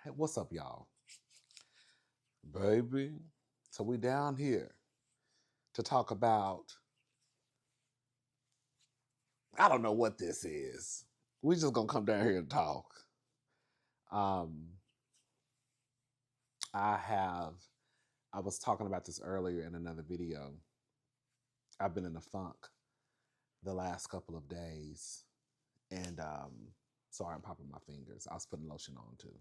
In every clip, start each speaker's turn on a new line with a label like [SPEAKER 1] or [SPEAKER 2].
[SPEAKER 1] Hey, what's up, y'all? Baby. So we down here to talk about, I don't know what this is. We just gonna come down here and talk. Um, I have, I was talking about this earlier in another video. I've been in a funk the last couple of days. And sorry, I'm popping my fingers. I was putting lotion on too.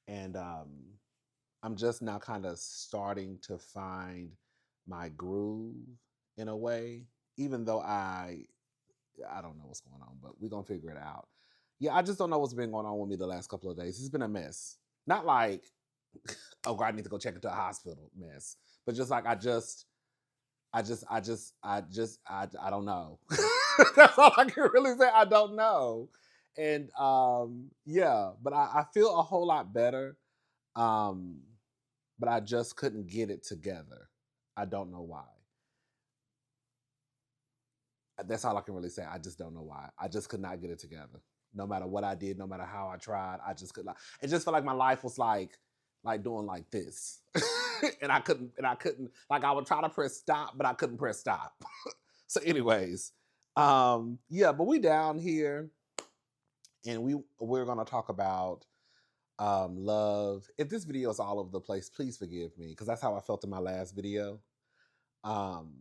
[SPEAKER 1] And I'm just now kind of starting to find my groove in a way, even though I don't know what's going on, but we're gonna figure it out. Yeah, I just don't know what's been going on with me the last couple of days. It's been a mess. Not like, oh God, I need to go check into a hospital mess. But just like I don't know. That's all I can really say. I don't know. And yeah, but I feel a whole lot better. Um, but I just couldn't get it together. I don't know why. That's all I can really say. I just don't know why. I just could not get it together. No matter what I did, no matter how I tried, I just could not. It just felt like my life was like doing like this. and I couldn't like I would try to press stop, but I couldn't press stop. So anyways, yeah, but we down here and we're gonna talk about love. If this video is all over the place, please forgive me, because that's how I felt in my last video. Um,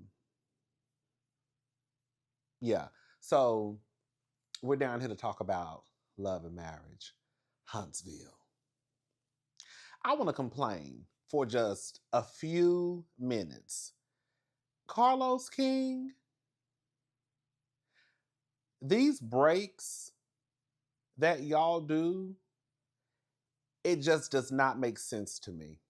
[SPEAKER 1] yeah. So we're down here to talk about love and marriage, Huntsville. I want to complain for just a few minutes. Carlos King, these breaks that y'all do, it just does not make sense to me.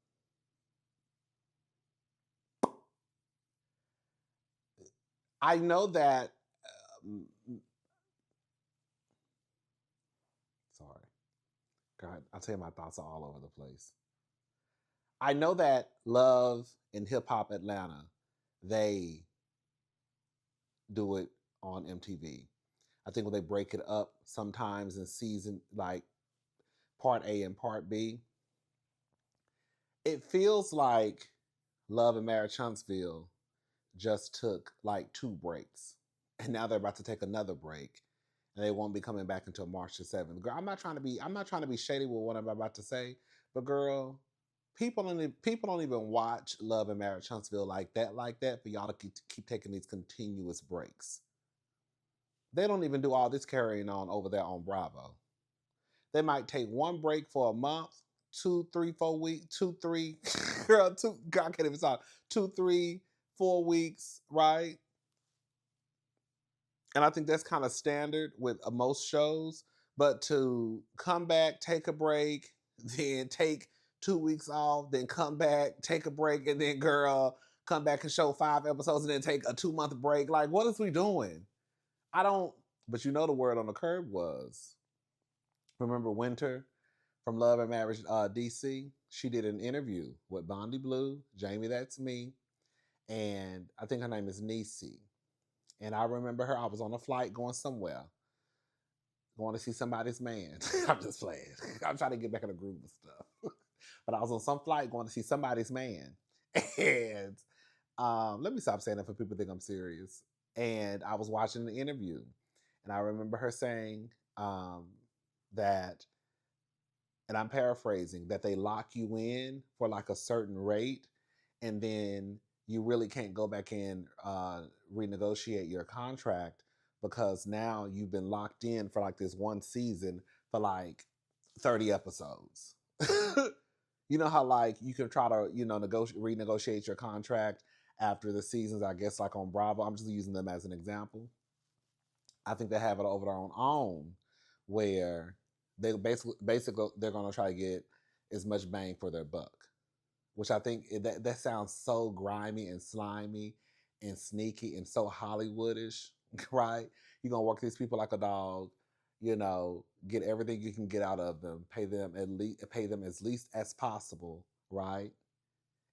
[SPEAKER 1] I know that, um, sorry, God, I'll tell you my thoughts are all over the place. I know that Love and Hip Hop Atlanta, they do it on MTV. I think when they break it up sometimes in season, like part A and part B, it feels like Love and Marriage Huntsville just took like 2 breaks. And now they're about to take another break. And they won't be coming back until March the 7th. Girl, I'm not trying to be shady with what I'm about to say, but girl, people don't even watch Love and Marriage Huntsville like that for y'all to keep taking these continuous breaks. They don't even do all this carrying on over there on Bravo. They might take one break for a month, 2, 3, 4 weeks, 2, 3, girl, God, I can't even talk, 2, 3, 4 weeks, right? And I think that's kind of standard with most shows. But to come back, take a break, then take 2 weeks off, then come back, take a break, and then girl, come back and show 5 episodes and then take a 2 month break. Like, what is we doing? I don't, but you know the word on the curb was, remember Winter from Love and Marriage DC? She did an interview with Bondi Blue, Jamie, that's me, and I think her name is Niecy. And I remember her, I was on a flight going somewhere, going to see somebody's man. I'm just playing. I'm trying to get back in the groove of stuff. But I was on some flight going to see somebody's man. And let me stop saying that for people think I'm serious. And I was watching the interview. And I remember her saying that, and I'm paraphrasing, that they lock you in for like a certain rate, and then you really can't go back and renegotiate your contract because now you've been locked in for like this one season for like 30 episodes. You know how like you can try to, renegotiate your contract after the seasons, I guess, like on Bravo. I'm just using them as an example. I think they have it over there on OWN, where they basically they're going to try to get as much bang for their buck, which I think that sounds so grimy and slimy and sneaky and so Hollywoodish, right? You're gonna work these people like a dog, get everything you can get out of them, pay them as least as possible, right?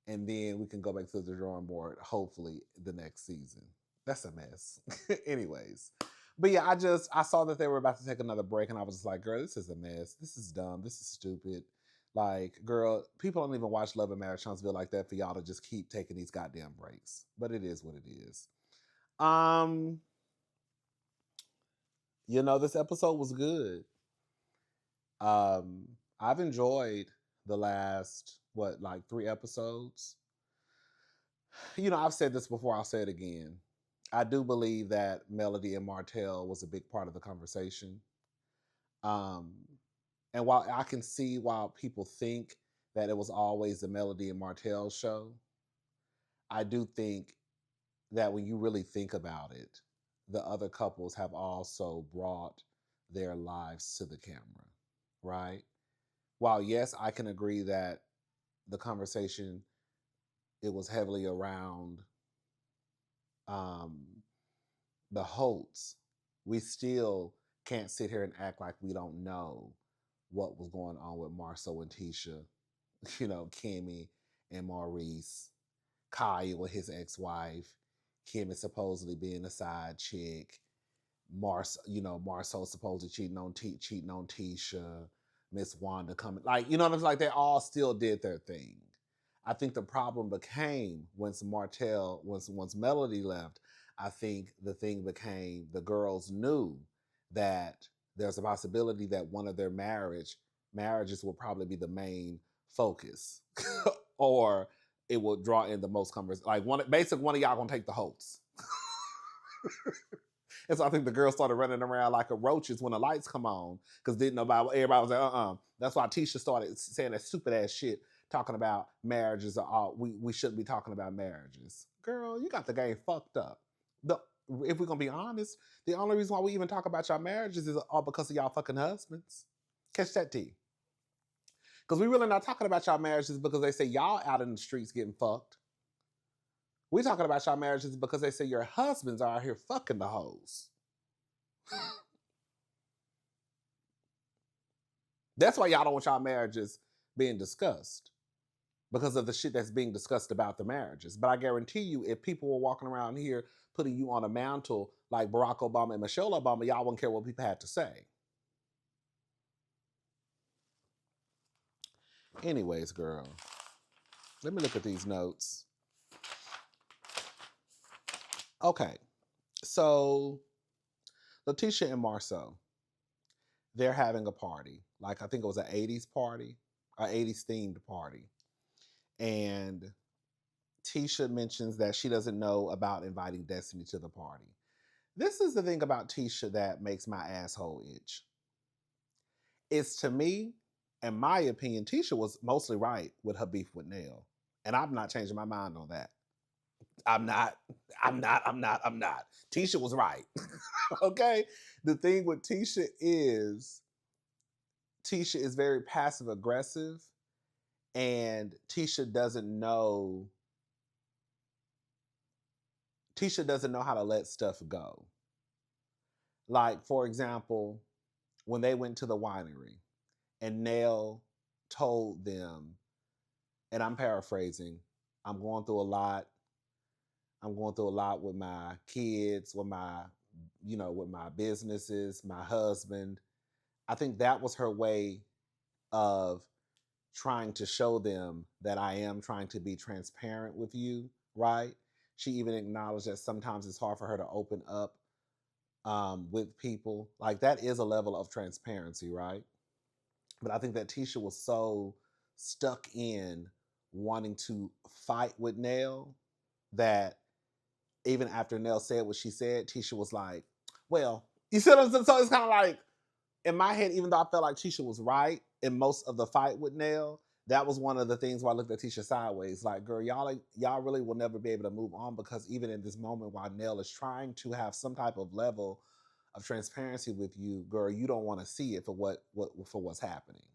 [SPEAKER 1] And then we can go back to the drawing board, hopefully the next season. That's a mess. Anyways. But yeah, I saw that they were about to take another break, and I was just like, girl, this is a mess. This is dumb. This is stupid. Like, girl, people don't even watch Love and Marriage Huntsville like that for y'all to just keep taking these goddamn breaks. But it is what it is. Um, this episode was good. I've enjoyed the last like 3 episodes. I've said this before, I'll say it again. I do believe that Melody and Martell was a big part of the conversation. Um, and while I can see why people think that it was always the Melody and Martell show, I do think that when you really think about it, the other couples have also brought their lives to the camera, right? While yes, I can agree that the conversation, it was heavily around the Holtz, we still can't sit here and act like we don't know what was going on with Marceau and Tisha, Kimmy and Maurice, Kyle with his ex-wife, Kimmy supposedly being a side chick, Marceau supposedly cheating on Tisha, Miss Wanda coming, like, what I'm like, they all still did their thing. I think the problem became once Melody left, I think the thing became the girls knew that there's a possibility that one of their marriages will probably be the main focus or it will draw in the most conversation. Like one of y'all gonna take the host. And so I think the girls started running around like a roaches when the lights come on because everybody was like, That's why Tisha started saying that stupid ass shit, talking about marriages are all, we shouldn't be talking about marriages. Girl, you got the game fucked up. If we're gonna be honest, the only reason why we even talk about y'all marriages is all because of y'all fucking husbands. Catch that tea. Because we really not talking about y'all marriages because they say y'all out in the streets getting fucked. We talking about y'all marriages because they say your husbands are out here fucking the hoes. That's why y'all don't want y'all marriages being discussed, because of the shit that's being discussed about the marriages. But I guarantee you, if people were walking around here putting you on a mantle like Barack Obama and Michelle Obama, y'all wouldn't care what people had to say. Anyways, girl, let me look at these notes. Okay, so Letitia and Marceau, they're having a party. Like, I think it was an 80s party, an 80s themed party. And Tisha mentions that she doesn't know about inviting Destiny to the party. This is the thing about Tisha that makes my asshole itch. It's, to me, in my opinion, Tisha was mostly right with her beef with Nell. And I'm not changing my mind on that. I'm not. Tisha was right. Okay? The thing with Tisha is very passive aggressive, and Tisha doesn't know how to let stuff go. Like, for example, when they went to the winery and Nell told them, and I'm paraphrasing, I'm going through a lot. I'm going through a lot with my kids, with my businesses, my husband. I think that was her way of trying to show them that I am trying to be transparent with you, right? She even acknowledged that sometimes it's hard for her to open up with people. Like, that is a level of transparency, right? But I think that Tisha was so stuck in wanting to fight with Nell that even after Nell said what she said, Tisha was like, well, you see what I'm saying? So it's kind of like, in my head, even though I felt like Tisha was right in most of the fight with Nell, that was one of the things where I looked at Tisha sideways. Like, girl, y'all really will never be able to move on, because even in this moment while Nell is trying to have some type of level of transparency with you, girl, you don't want to see it for what's happening.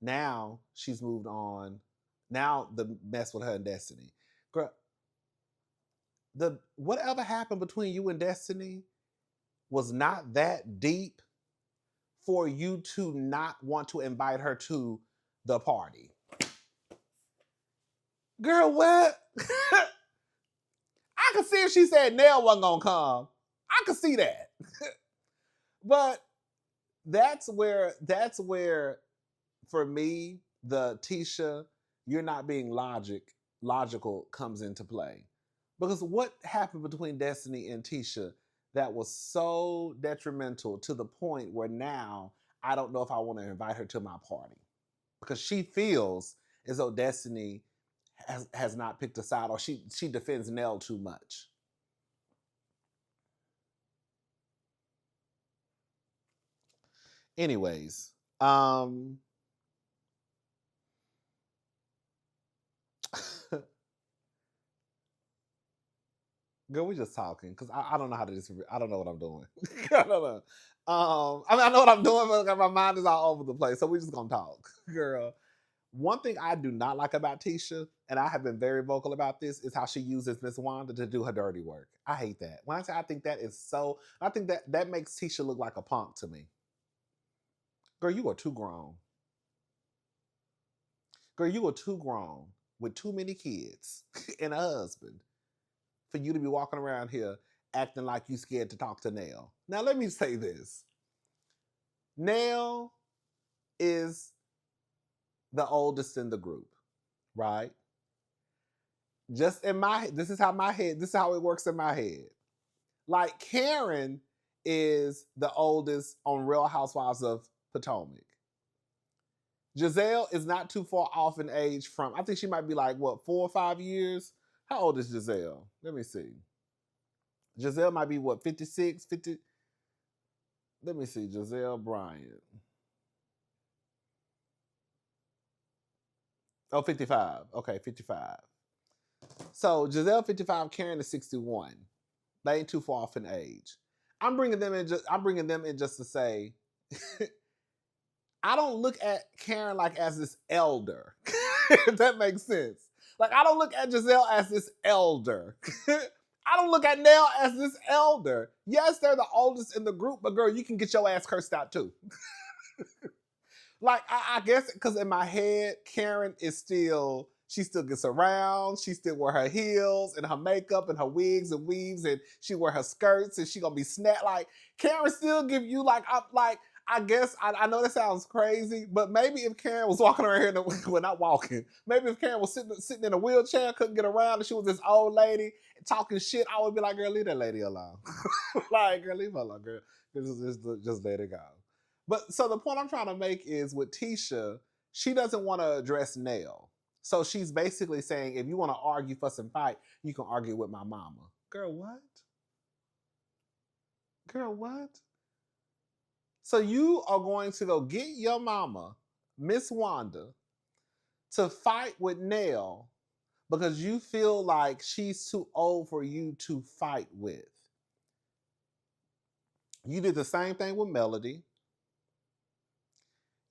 [SPEAKER 1] Now she's moved on. Now the mess with her and Destiny. Girl, whatever happened between you and Destiny was not that deep for you to not want to invite her to the party. Girl, what? I could see if she said Nell wasn't gonna come. I could see that. But that's where for me, the Tisha, you're not being logical comes into play. Because what happened between Destiny and Tisha that was so detrimental to the point where now I don't know if I want to invite her to my party. Because she feels as though Destiny has not picked a side, or she defends Nell too much. Anyways, girl, we just talking because I don't know how to disagree. I don't know what I'm doing. I don't know. I mean, I know what I'm doing, but my mind is all over the place. So we just gonna talk, girl. One thing I do not like about Tisha, and I have been very vocal about this, is how she uses Miss Wanda to do her dirty work. I hate that. When I say I think that is so, I think that makes Tisha look like a punk to me. Girl, you are too grown. Girl, you are too grown with too many kids and a husband for you to be walking around here acting like you scared to talk to Nell. Now let me say this. Nell is the oldest in the group, right? Just in my this is how it works in my head. Like Karen is the oldest on Real Housewives of Potomac. Giselle is not too far off in age from, I think she might be like, what, 4 or 5 years? How old is Giselle? Let me see. Giselle might be what, 56, 50? Let me see, Giselle Bryant. Oh, 55. Okay, 55. So Giselle 55, Karen is 61. They ain't too far off in age. I'm bringing them in just to say I don't look at Karen like as this elder. If that makes sense. Like I don't look at Giselle as this elder. I don't look at Nell as this elder. Yes, they're the oldest in the group, but girl, you can get your ass cursed out too. Like I guess because in my head, Karen is still, she still gets around. She still wear her heels and her makeup and her wigs and weaves, and she wear her skirts and she gonna be Like Karen still give you like I'm like. I guess I know that sounds crazy, but maybe if Karen was walking around here, well, not walking, maybe if Karen was sitting in a wheelchair, couldn't get around, and she was this old lady talking shit, I would be like, girl, leave that lady alone. Like, girl, leave her alone, girl. Just let it go. But so the point I'm trying to make is with Tisha, she doesn't want to address Nell. So she's basically saying, if you want to argue, fuss, and fight, you can argue with my mama. Girl, what? Girl, what? So you are going to go get your mama, Miss Wanda, to fight with Nell because you feel like she's too old for you to fight with. You did the same thing with Melody.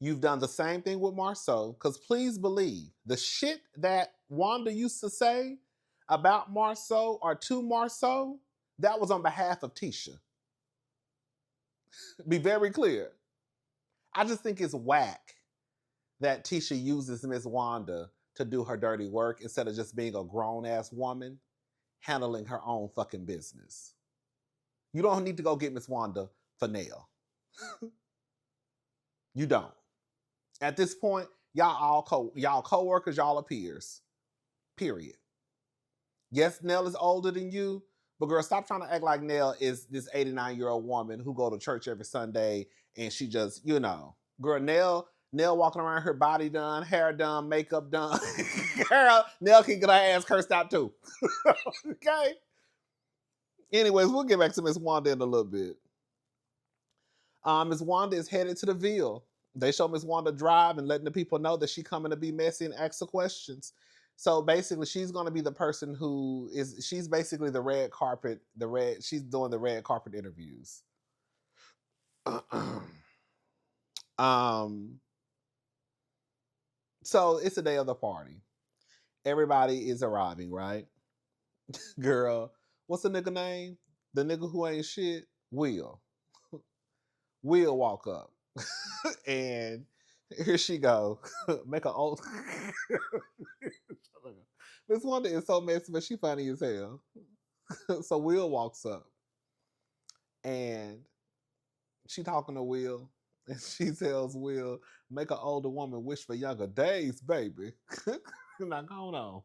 [SPEAKER 1] You've done the same thing with Marceau, because please believe the shit that Wanda used to say about Marceau or to Marceau, that was on behalf of Tisha. Be very clear. I just think it's whack that Tisha uses Miss Wanda to do her dirty work instead of just being a grown ass woman handling her own fucking business. You don't need to go get Miss Wanda for Nell. You don't. At this point, y'all co-workers, y'all are peers. Period. Yes, Nell is older than you, but girl, stop trying to act like Nell is this 89-year-old woman who go to church every Sunday and she just, girl, Nell walking around her body done, hair done, makeup done. Girl, Nell can get her ass cursed out too. Okay. Anyways, we'll get back to Miss Wanda in a little bit. Miss Wanda is headed to the Ville. They show Miss Wanda drive and letting the people know that she's coming to be messy and ask the questions. So basically, she's going to be the person she's basically the red carpet, she's doing the red carpet interviews. So it's the day of the party. Everybody is arriving, right? Girl, what's the nigga name? The nigga who ain't shit? Will. Will walk up. And here she go. Make her old. This Wanda is so messy, but she funny as hell. So Will walks up. And she talking to Will. And she tells Will, make an older woman wish for younger days, baby. Now, going on.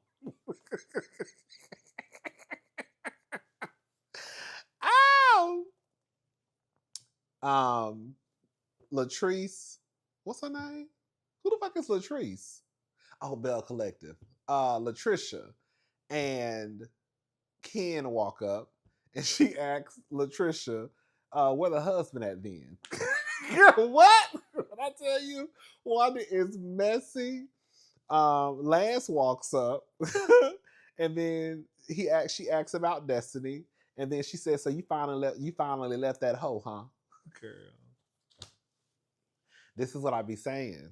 [SPEAKER 1] Ow! Latrice. What's her name? Who the fuck is Latrice? Oh, Bell Collective. Latricia and Ken walk up and she asks Latricia, where the husband at then? What? When I tell you, Wanda is messy. Lance walks up and then she asks about Destiny. And then she says, so you finally left that hoe, huh? Girl. This is what I be saying.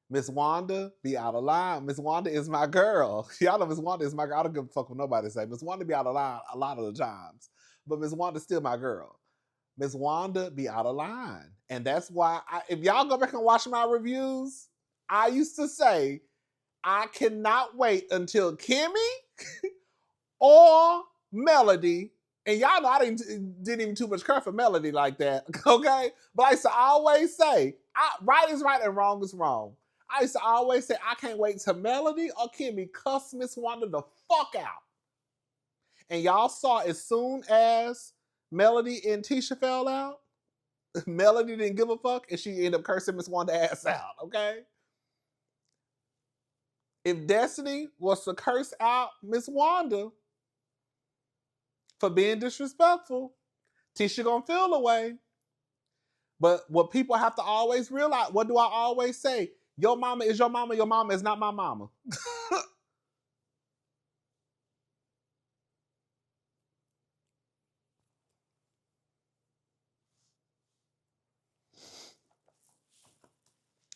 [SPEAKER 1] Miss Wanda be out of line. Miss Wanda is my girl. Y'all know Miss Wanda is my girl. I don't give a fuck what nobody say. Miss Wanda be out of line a lot of the times. But Miss Wanda's still my girl. Miss Wanda be out of line. And that's why, if y'all go back and watch my reviews, I used to say, I cannot wait until Kimmy or Melody, and y'all know I didn't even too much care for Melody like that, okay? But I used to always say, right is right and wrong is wrong. I used to always say, I can't wait till Melody or Kimmy cuss Miss Wanda the fuck out. And y'all saw as soon as Melody and Tisha fell out, Melody didn't give a fuck and she ended up cursing Miss Wanda ass out, okay? If Destiny was to curse out Miss Wanda for being disrespectful, Tisha gonna feel the way. But what people have to always realize, what do I always say? Your mama is your mama is not my mama.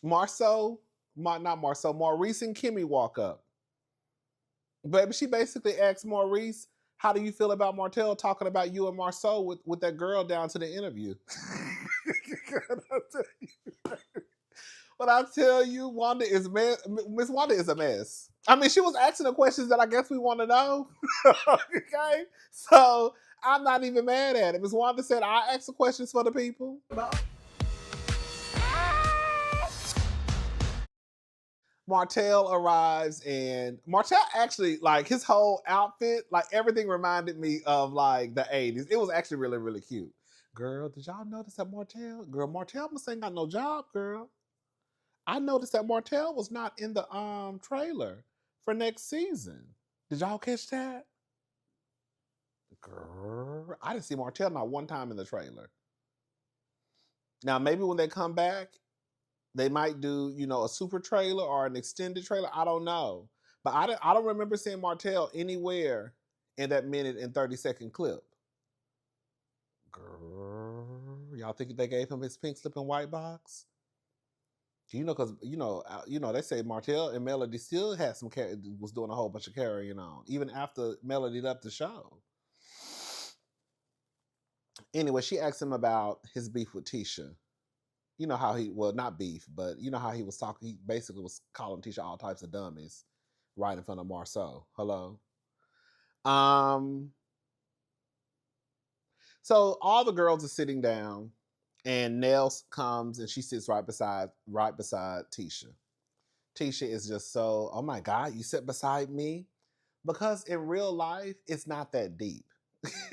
[SPEAKER 1] Maurice and Kimmy walk up. Baby, she basically asked Maurice, how do you feel about Martell talking about you and Marceau with that girl down to the interview? But I tell you, Miss Wanda is a mess. I mean, she was asking the questions that I guess we want to know. Okay? So I'm not even mad at it. Miss Wanda said, I ask the questions for the people. Martell arrives and Martell actually, like, his whole outfit, like, everything reminded me of like the 80s. It was actually really, really cute. Girl, did y'all notice that Martell? Girl, Martell must ain't got no job, girl. I noticed that Martell was not in the trailer for next season. Did y'all catch that? Girl, I didn't see Martell not one time in the trailer. Now maybe when they come back, they might do, a super trailer or an extended trailer. I don't know. But I don't remember seeing Martell anywhere in that minute and 30-second clip. Girl, y'all think they gave him his pink slip and white box? Because they say Martell and Melody still had was doing a whole bunch of carrying on even after Melody left the show. Anyway, she asked him about his beef with Tisha. You know how not beef, but you know how he was talking. He basically was calling Tisha all types of dummies right in front of Marceau. Hello. So all the girls are sitting down, and Nels comes and she sits right beside Tisha. Tisha is just so, oh my God, you sit beside me? Because in real life, it's not that deep.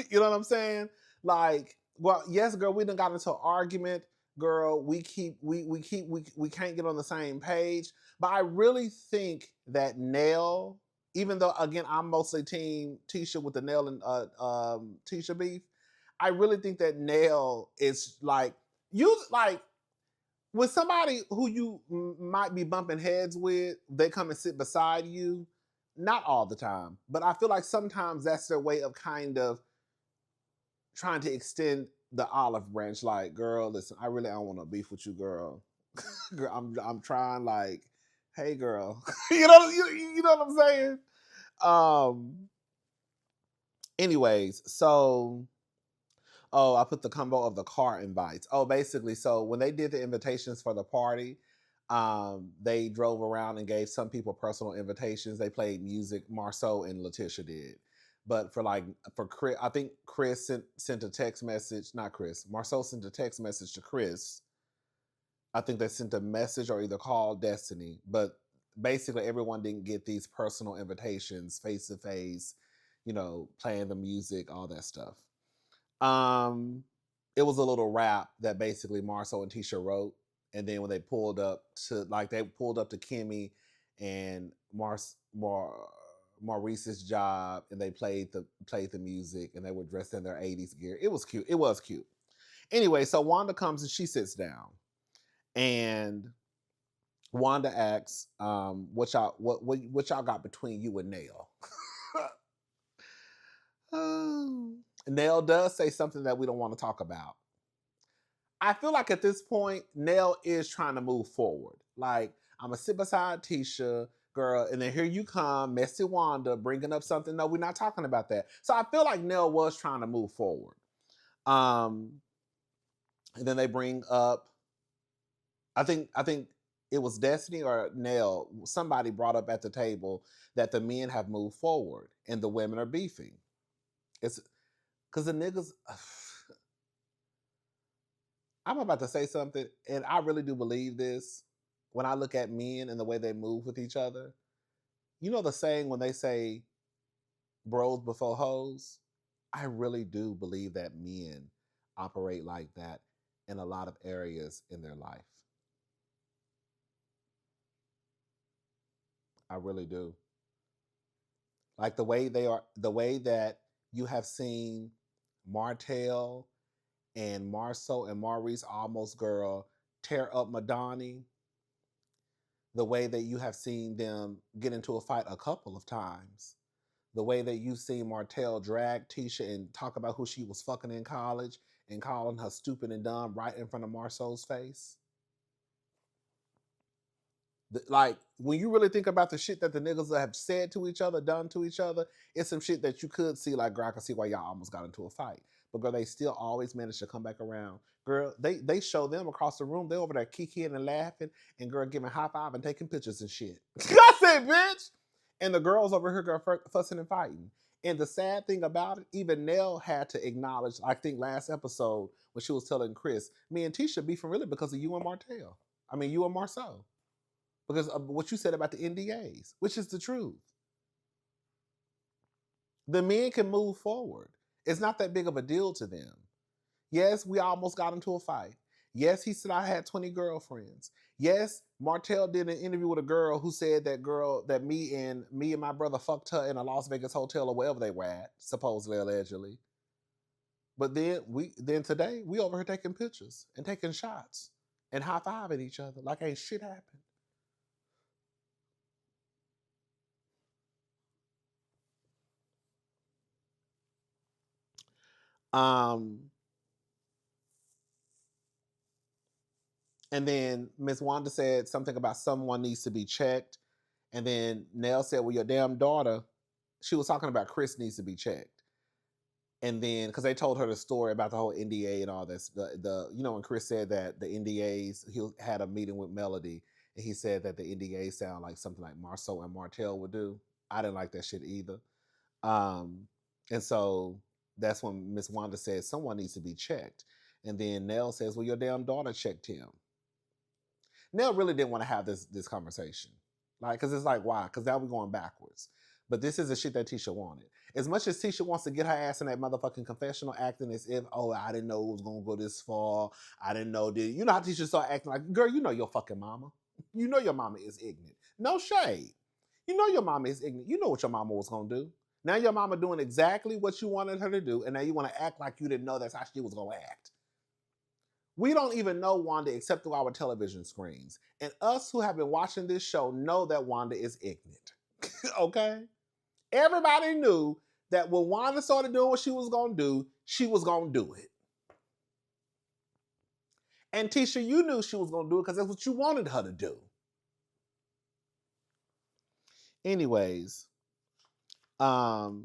[SPEAKER 1] You know what I'm saying? Like, well, yes, girl, we done got into an argument. Girl, we can't get on the same page. But I really think that Nell, even though again I'm mostly team Tisha with the Nell and Tisha beef, I really think that Nell is like with somebody who you might be bumping heads with, they come and sit beside you. Not all the time, but I feel like sometimes that's their way of kind of trying to extend the olive branch. Like, girl, listen, I really don't want to beef with you, girl. Girl, I'm trying. Like, hey, girl, you know what I'm saying. Anyways, so I put the combo of the car invites. Oh, basically, so when they did the invitations for the party, they drove around and gave some people personal invitations. They played music. Marceau and Letitia did. But for Chris, I think Chris sent a text message. Not Chris. Marcel sent a text message to Chris. I think they sent a message or either called Destiny, but basically everyone didn't get these personal invitations face to face, playing the music, all that stuff. It was a little rap that basically Marcel and Tisha wrote, and then when they pulled up to Kimmy and Maurice's job, and they played the music, and they were dressed in their 80s gear. It was cute. It was cute. Anyway, so Wanda comes and she sits down, and Wanda asks, "What y'all got between you and Nalle?" Nalle does say something that we don't want to talk about. I feel like at this point, Nalle is trying to move forward. Like, I'm going to sit beside Tisha, girl, and then here you come, messy Wanda, bringing up something. No, we're not talking about that. So I feel like Nalle was trying to move forward. And then they bring up, I think it was Destiny or Nalle, somebody brought up at the table that the men have moved forward and the women are beefing. It's because the niggas... I'm about to say something, and I really do believe this when I look at men and the way they move with each other. You know the saying when they say bros before hoes? I really do believe that men operate like that in a lot of areas in their life. I really do. Like the way that you have seen Martell and Marceau and Maurice almost girl tear up Madani, the way that you have seen them get into a fight a couple of times, the way that you've seen Martell drag Tisha and talk about who she was fucking in college and calling her stupid and dumb right in front of Marceau's face. Like, when you really think about the shit that the niggas have said to each other, done to each other, it's some shit that you could see, like, girl, I can see why y'all almost got into a fight. But, girl, they still always manage to come back around. Girl, they show them across the room. They over there kikiing and laughing, and, girl, giving high five and taking pictures and shit. That's it, bitch! And the girls over here, girl, fussing and fighting. And the sad thing about it, even Nalle had to acknowledge, I think last episode, when she was telling Chris, me and Tisha beefing really because of you and Martell. I mean, you and Marceau. Because of what you said about the NDAs, which is the truth. The men can move forward. It's not that big of a deal to them. Yes, we almost got into a fight. Yes, he said I had 20 girlfriends. Yes, Martell did an interview with a girl who said that me and my brother fucked her in a Las Vegas hotel or wherever they were at, supposedly, allegedly. But then today, we over here taking pictures and taking shots and high-fiving each other like ain't shit happened. And then Miss Wanda said something about someone needs to be checked. And then Nalle said, well, your damn daughter, she was talking about Chris needs to be checked. And then, because they told her the story about the whole NDA and all this, when Chris said that the NDAs, he had a meeting with Melody, and he said that the NDAs sound like something like Marceau and Martell would do. I didn't like that shit either. And so that's when Miss Wanda said someone needs to be checked. And then Nalle says, well, your damn daughter checked him. Nalle really didn't want to have this conversation. Like, because it's like, why? Because now we're going backwards. But this is the shit that Tisha wanted. As much as Tisha wants to get her ass in that motherfucking confessional, acting as if, oh, I didn't know it was going to go this far. I didn't know this. You know how Tisha started acting like, girl, you know your fucking mama. You know your mama is ignorant. No shade. You know your mama is ignorant. You know what your mama was going to do. Now your mama doing exactly what you wanted her to do, and now you want to act like you didn't know that's how she was going to act. We don't even know Wanda except through our television screens. And us who have been watching this show know that Wanda is ignorant. Okay? Everybody knew that when Wanda started doing what she was going to do, she was going to do it. And Tisha, you knew she was going to do it because that's what you wanted her to do. Anyways, so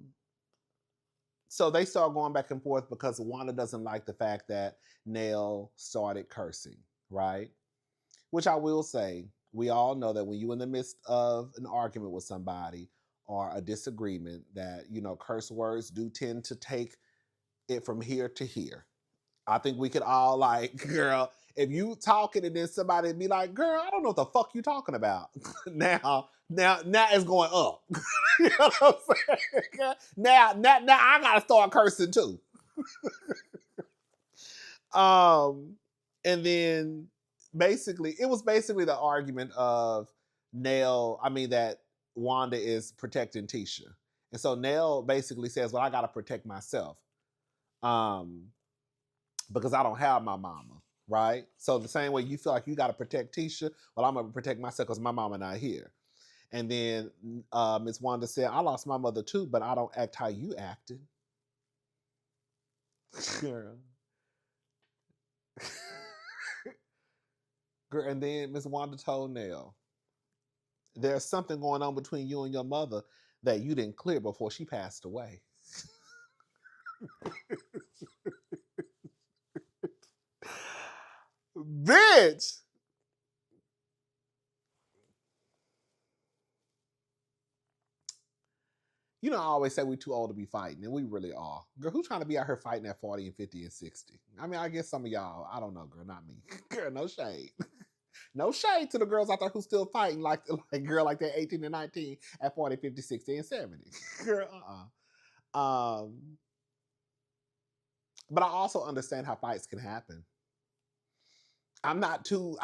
[SPEAKER 1] they start going back and forth because Wanda doesn't like the fact that Nalle started cursing, right? Which I will say, we all know that when you're in the midst of an argument with somebody, or a disagreement that, curse words do tend to take it from here to here. I think we could all girl, if you talking and then somebody be like, girl, I don't know what the fuck you talking about. now it's going up. You know what I'm saying? Now I gotta start cursing too. And then it was basically the argument of that Wanda is protecting Tisha. And so Nell basically says, well, I gotta protect myself. Because I don't have my mama, right? So the same way you feel like you gotta protect Tisha, well, I'm gonna protect myself because my mama not here. And then Miss Wanda said, I lost my mother too, but I don't act how you acted. Girl. Girl, and then Miss Wanda told Nell, there's something going on between you and your mother that you didn't clear before she passed away. Bitch! I always say we too old to be fighting, and we really are. Girl, who's trying to be out here fighting at 40 and 50 and 60? I mean, I guess some of y'all, I don't know, girl, not me. Girl, no shade. No shade to the girls out there who still fighting like girl like they're 18 and 19 at 40, 50, 60, and 70. Girl, but I also understand how fights can happen. I'm not too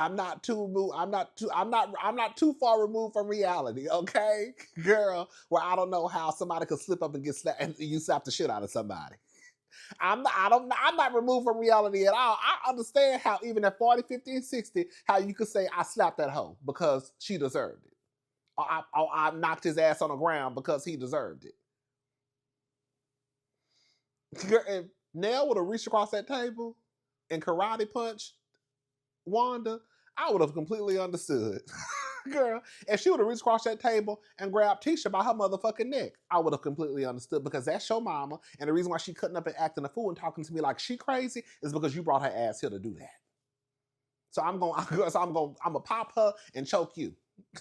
[SPEAKER 1] far removed from reality, okay? Girl, where I don't know how somebody could slip up and get slapped and you slap the shit out of somebody. I'm not removed from reality at all. I understand how even at 40, 50, and 60, how you could say I slapped that hoe because she deserved it. Or I knocked his ass on the ground because he deserved it. If Nell would have reached across that table and karate punched Wanda, I would have completely understood. Girl, if she would have reached across that table and grabbed Tisha by her motherfucking neck, I would have completely understood because that's your mama. And the reason why she cutting up and acting a fool and talking to me like she crazy is because you brought her ass here to do that. So I'm gonna pop her and choke you.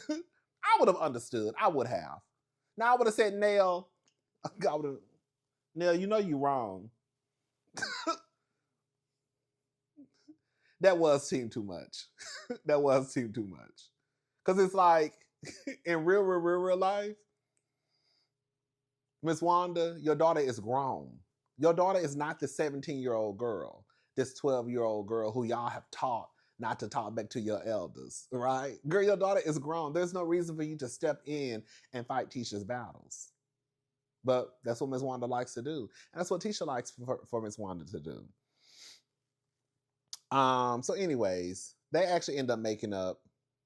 [SPEAKER 1] I would have understood. I would have. Now I would have said, Nell, Nell, you know you wrong. That was team too much. That was team too much. Because it's like, in real life, Miss Wanda, your daughter is grown. Your daughter is not this 17-year-old girl, this 12-year-old girl who y'all have taught not to talk back to your elders, right? Girl, your daughter is grown. There's no reason for you to step in and fight Tisha's battles. But that's what Miss Wanda likes to do. And that's what Tisha likes for Miss Wanda to do. So anyways, they actually end up making up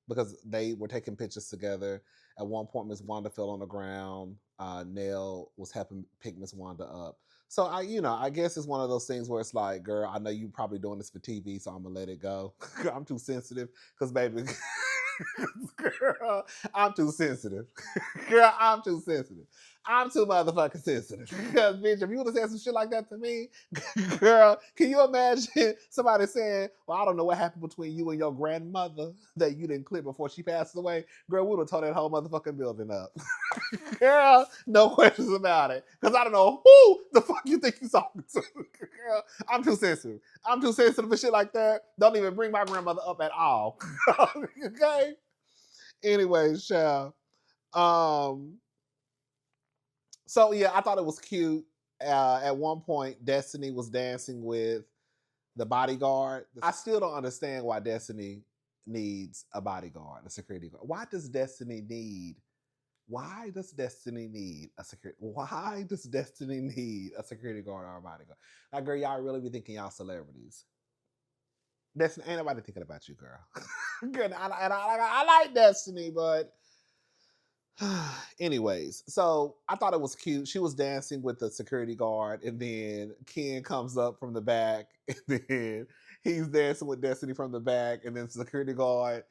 [SPEAKER 1] because they were taking pictures together. At one point, Miss Wanda fell on the ground. Nell was helping pick Miss Wanda up. So I guess it's one of those things where it's like, girl, I know you probably doing this for TV, so I'm gonna let it go. I'm too sensitive, because baby, girl, I'm too sensitive. Girl, I'm too sensitive. I'm too motherfucking sensitive. Because, bitch, if you would have said some shit like that to me, girl, can you imagine somebody saying, well, I don't know what happened between you and your grandmother that you didn't clear before she passed away? Girl, we would have tore that whole motherfucking building up. Girl, no questions about it. Because I don't know who the fuck you think you talking to. Girl, I'm too sensitive. I'm too sensitive for shit like that. Don't even bring my grandmother up at all. Okay? Anyways, child. So yeah, I thought it was cute. At one point, Destiny was dancing with the bodyguard. I still don't understand why Destiny needs a bodyguard, a security guard. Why does Destiny need a security? Why does Destiny need a security guard or a bodyguard? Like, girl, y'all really be thinking y'all celebrities. Destiny, ain't nobody thinking about you, girl. Good, I like Destiny, but anyways, so I thought it was cute. She was dancing with the security guard, and then Ken comes up from the back, and then he's dancing with Destiny from the back, and then the security guard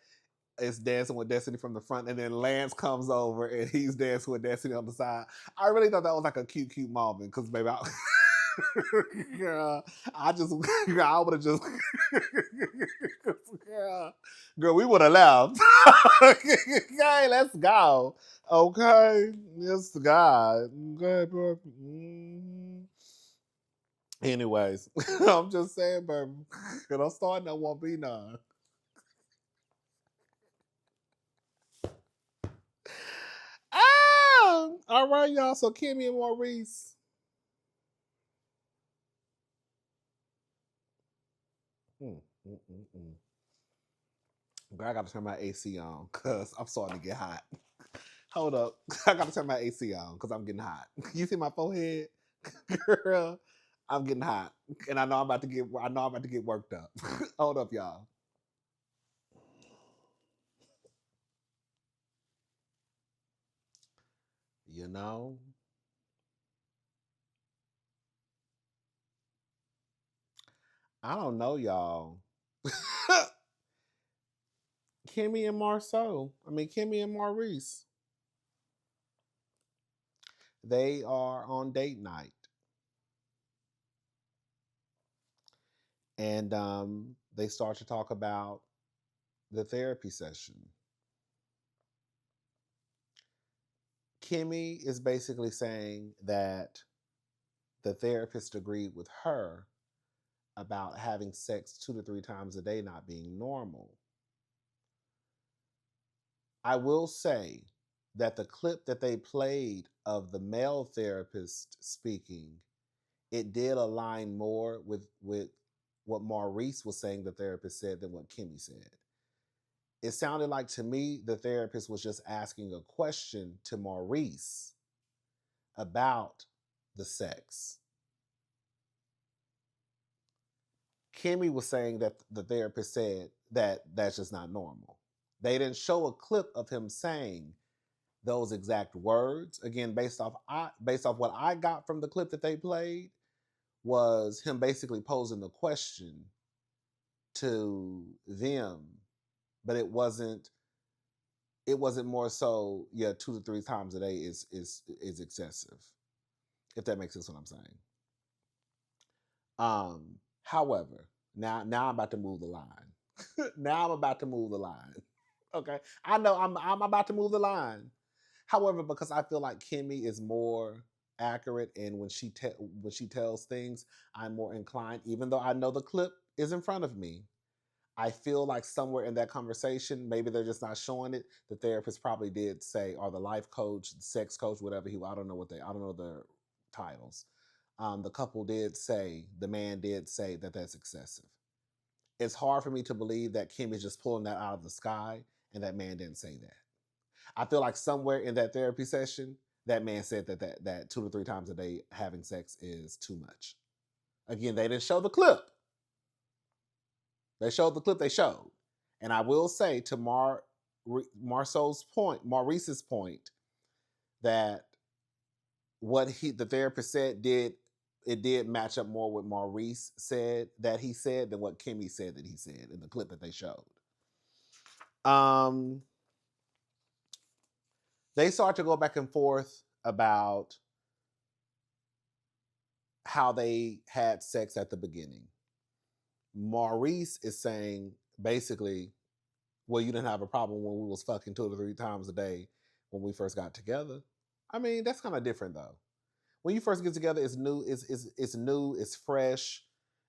[SPEAKER 1] is dancing with Destiny from the front, and then Lance comes over and he's dancing with Destiny on the side. I really thought that was like a cute moment, because baby, Girl, girl, I would have just, girl, we would have left. Okay, let's go. Okay, yes, God. Okay, bro. Anyways, I'm just saying, baby, because I'm starting to want to be none. Ah, all right, y'all. So Kimmy and Maurice. Mm, mm, mm, mm. Girl, I got to turn my AC on because I'm starting to get hot. Hold up, I got to turn my AC on because I'm getting hot. You see my forehead, girl? I'm getting hot, and I know I'm about to get. I know I'm about to get worked up. Hold up, y'all. You know, I don't know, y'all. Kimmy and Marceau. I mean, Kimmy and Maurice. They are on date night, and they start to talk about the therapy session. Kimmy is basically saying that the therapist agreed with her about having sex 2 to 3 times a day not being normal. I will say that the clip that they played of the male therapist speaking, it did align more with what Maurice was saying the therapist said than what Kimmy said. It sounded like to me the therapist was just asking a question to Maurice about the sex. Kimmy was saying that the therapist said that that's just not normal. They didn't show a clip of him saying those exact words. Again, based off what I got from the clip that they played, was him basically posing the question to them, but it wasn't more so, yeah, 2 to 3 times a day is excessive, if that makes sense what I'm saying. However, now I'm about to move the line. Now I'm about to move the line. Okay. I know I'm about to move the line. However, because I feel like Kimmy is more accurate, and when she tells things, I'm more inclined, even though I know the clip is in front of me. I feel like somewhere in that conversation, maybe they're just not showing it. The therapist probably did say, or the life coach, the sex coach, whatever I don't know I don't know their titles. The couple did say, the man did say that that's excessive. It's hard for me to believe that Kim is just pulling that out of the sky and that man didn't say that. I feel like somewhere in that therapy session, that man said that 2 to 3 times a day having sex is too much. Again, they didn't show the clip. They showed the clip they showed. And I will say to Marceau's point, Maurice's point, that the therapist said did match up more with Maurice said that he said than what Kimmy said that he said in the clip that they showed. Um, they start to go back and forth about how they had sex at the beginning. Maurice is saying basically, well, you didn't have a problem when we was fucking 2 to 3 times a day when we first got together. I mean, that's kind of different though. When you first get together, it's new, it's new, it's fresh,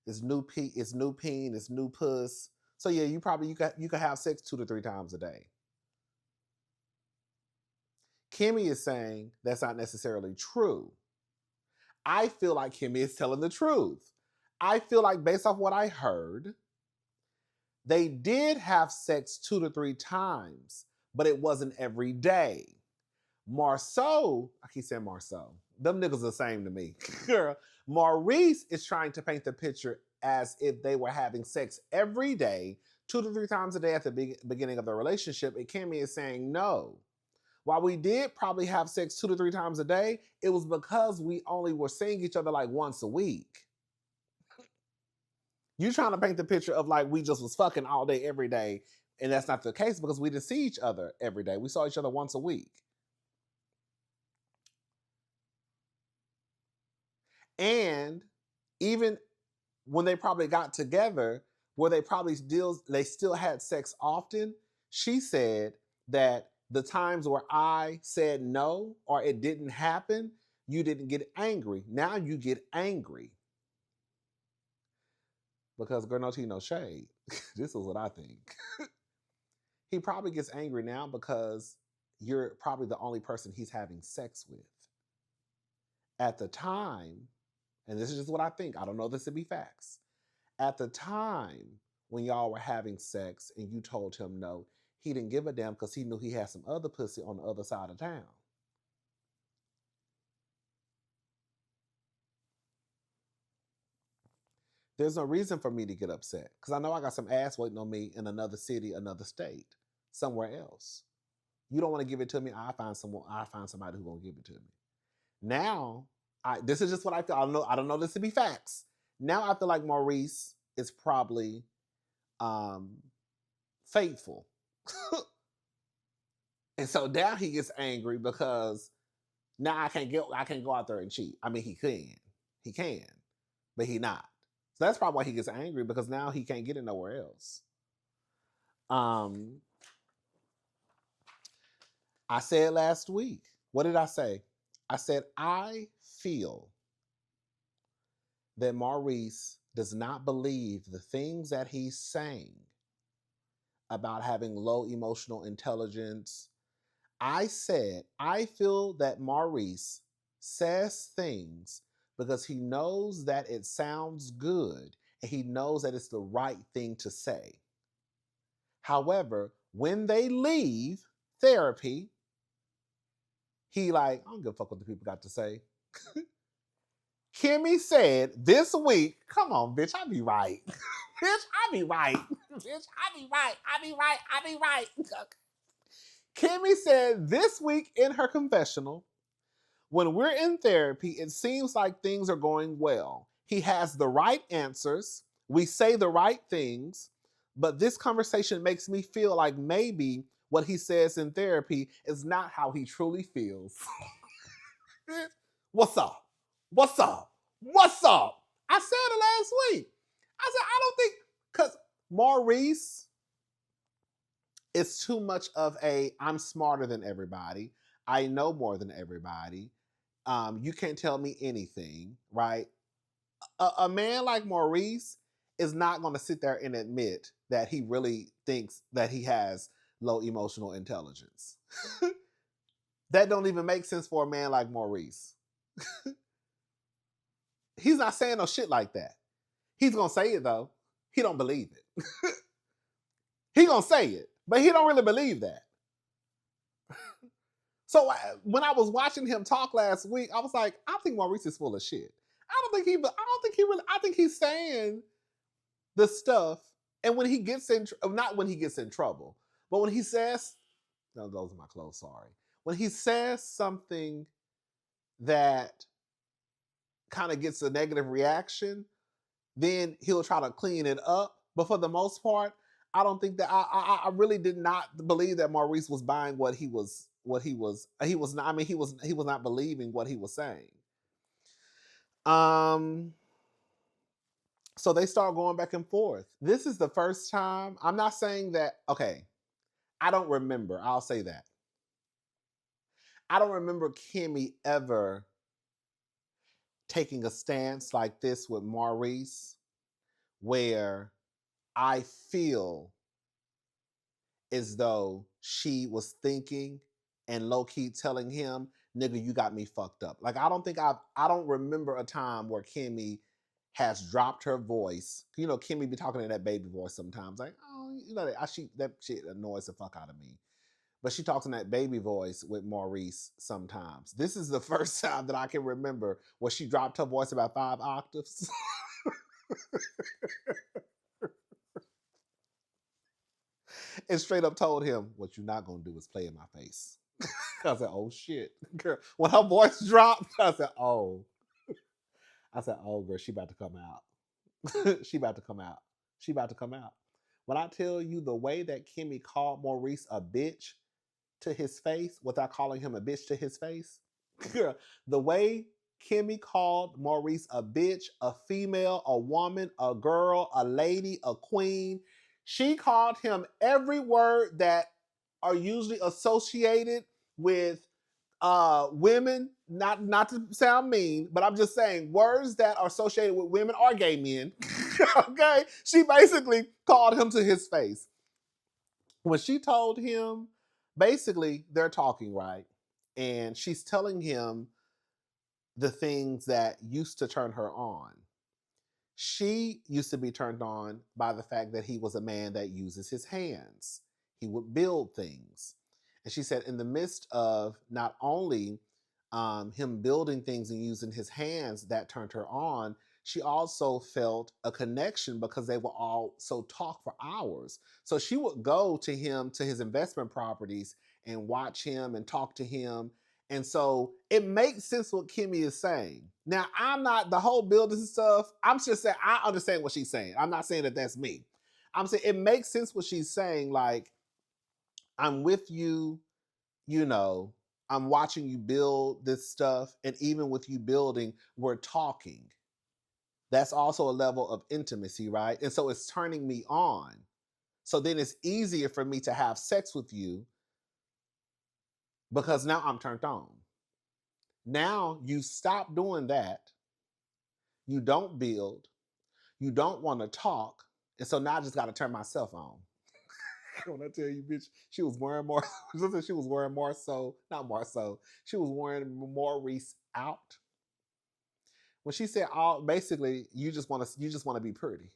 [SPEAKER 1] it's new peen, it's new puss. So yeah, you could have sex 2 to 3 times a day. Kimmy is saying that's not necessarily true. I feel like Kimmy is telling the truth. I feel like based off what I heard, they did have sex 2 to 3 times, but it wasn't every day. Marceau, I keep saying Marceau. Them niggas are the same to me. Girl, Maurice is trying to paint the picture as if they were having sex every day, 2 to 3 times a day at the beginning of the relationship. And Kimmy is saying no. While we did probably have sex 2 to 3 times a day, it was because we only were seeing each other like once a week. You trying to paint the picture of like we just was fucking all day, every day. And that's not the case because we didn't see each other every day. We saw each other once a week. And even when they probably got together, where they still had sex often, she said that the times where I said no or it didn't happen, you didn't get angry. Now you get angry. Because girl, no tea, no shade. This is what I think. He probably gets angry now because you're probably the only person he's having sex with. At the time, and this is just what I think, I don't know this to be facts. At the time when y'all were having sex and you told him no, he didn't give a damn because he knew he had some other pussy on the other side of town. There's no reason for me to get upset because I know I got some ass waiting on me in another city, another state, somewhere else. You don't want to give it to me, I find somebody who's gonna give it to me. Now, this is just what I feel. I don't know this to be facts. Now I feel like Maurice is probably faithful. And so now he gets angry because now I can't go out there and cheat. I mean, he can, but he not. So that's probably why he gets angry, because now he can't get it nowhere else. I said last week, what did I say? I said, I feel that Maurice does not believe the things that he's saying about having low emotional intelligence. I said, I feel that Maurice says things because he knows that it sounds good and he knows that it's the right thing to say. However, when they leave therapy, he like, I don't give a fuck what the people got to say. Kimmy said this week, come on, bitch, I be right. Bitch, I be right. Bitch, I be right. I be right. I be right. Kimmy said this week in her confessional, when we're in therapy, it seems like things are going well. He has the right answers. We say the right things. But this conversation makes me feel like maybe what he says in therapy is not how he truly feels. What's up? What's up? What's up? I said it last week. I said, I don't think, because Maurice is too much of I'm smarter than everybody. I know more than everybody. You can't tell me anything, right? A man like Maurice is not going to sit there and admit that he really thinks that he has low emotional intelligence. That don't even make sense for a man like Maurice. He's not saying no shit like that. He's gonna say it though. He don't believe it. He gonna say it, but he don't really believe that. So when I was watching him talk last week, I was like, I think Maurice is full of shit. I don't think he really. I think he's saying the stuff, and when he gets in, not when he gets in trouble, but when he says, no, those are my clothes. Sorry. When he says something that kind of gets a negative reaction, then he'll try to clean it up. But for the most part, I don't think that I really did not believe that Maurice was buying he was not. I mean, he was not believing what he was saying. So they start going back and forth. This is the first time. I'm not saying that. Okay, I don't remember. I'll say that. I don't remember Kimmy ever taking a stance like this with Maurice, where I feel as though she was thinking and low-key telling him, nigga, you got me fucked up. Like, I don't remember a time where Kimmy has dropped her voice. You know, Kimmy be talking in that baby voice sometimes. Like, oh, you know, that shit annoys the fuck out of me. But she talks in that baby voice with Maurice sometimes. This is the first time that I can remember where she dropped her voice about 5 octaves. And straight up told him, what you're not going to do is play in my face. I said, oh shit. Girl, when her voice dropped, I said, oh. I said, oh, girl, she about to come out. She about to come out. She about to come out. When I tell you the way that Kimmy called Maurice a bitch to his face without calling him a bitch to his face, girl, the way Kimmy called Maurice a bitch, a female, a woman, a girl, a lady, a queen. She called him every word that are usually associated with women, not to sound mean, but I'm just saying words that are associated with women or gay men. Okay? She basically called him to his face. When she told him, basically, they're talking, right? And she's telling him the things that used to turn her on. She used to be turned on by the fact that he was a man that uses his hands. He would build things. And she said, in the midst of not only him building things and using his hands that turned her on, she also felt a connection because they would also talk for hours. So she would go to him, to his investment properties, and watch him and talk to him. And so it makes sense what Kimmy is saying. Now, I'm not the whole building and stuff. I'm just saying I understand what she's saying. I'm not saying that that's me. I'm saying it makes sense what she's saying. Like, I'm with you, you know, I'm watching you build this stuff. And even with you building, we're talking. That's also a level of intimacy, right? And so it's turning me on. So then it's easier for me to have sex with you because now I'm turned on. Now you stop doing that. You don't build. You don't want to talk. And so now I just got to turn myself on. When I tell you, bitch, she was wearing more. She was wearing more so, not more so. She was wearing Maurice out. When she said, "All basically, you just want to be pretty."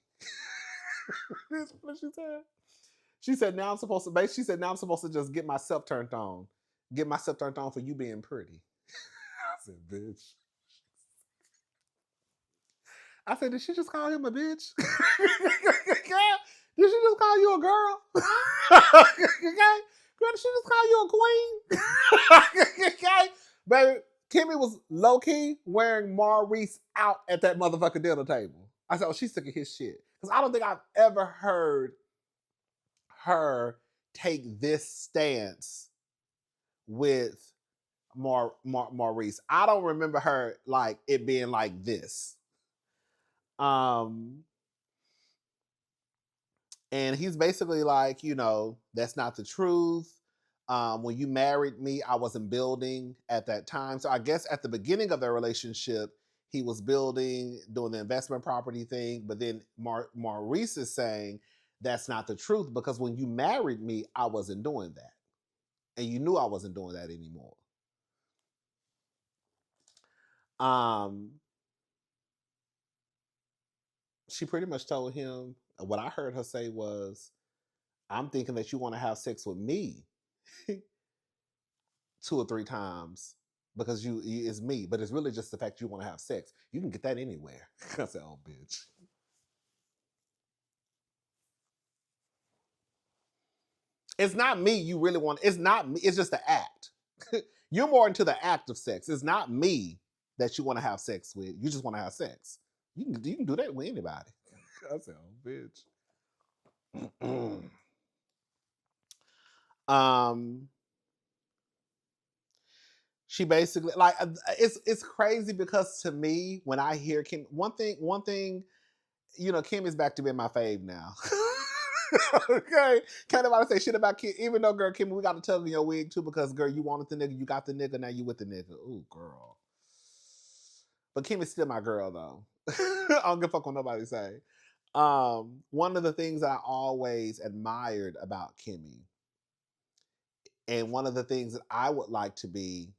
[SPEAKER 1] That's what she said. She said, "Now I'm supposed to." She said, "Now I'm supposed to just get myself turned on, get myself turned on for you being pretty." I said, "Bitch." I said, "Did she just call him a bitch?" Did she just call you a girl? Okay. Girl, did she just call you a queen? Okay. Baby, Kimmy was low-key wearing Maurice out at that motherfucking dinner table. I said, oh, she's sick of his shit. Because I don't think I've ever heard her take this stance with Maurice. I don't remember her like it being like this. And he's basically like, you know, that's not the truth. When you married me, I wasn't building at that time. So I guess at the beginning of their relationship, he was building, doing the investment property thing. But then Maurice is saying that's not the truth because when you married me, I wasn't doing that. And you knew I wasn't doing that anymore. She pretty much told him, what I heard her say was, I'm thinking that you want to have sex with me 2 or 3 times because you is me, but it's really just the fact you want to have sex. You can get that anywhere. I said, oh, bitch. It's not me you really want. It's not me. It's just the act. You're more into the act of sex. It's not me that you want to have sex with. You just want to have sex. You can do that with anybody. I said, oh, bitch. She basically like it's crazy because to me when I hear Kim, one thing, you know, Kim is back to being my fave now. Okay, can't nobody say shit about Kim, even though girl Kim, we got to tug in your wig too because girl, you wanted the nigga, you got the nigga, now you with the nigga. Ooh, girl. But Kim is still my girl though. I don't give a fuck what nobody say. One of the things I always admired about Kimmy, and one of the things that I would like to be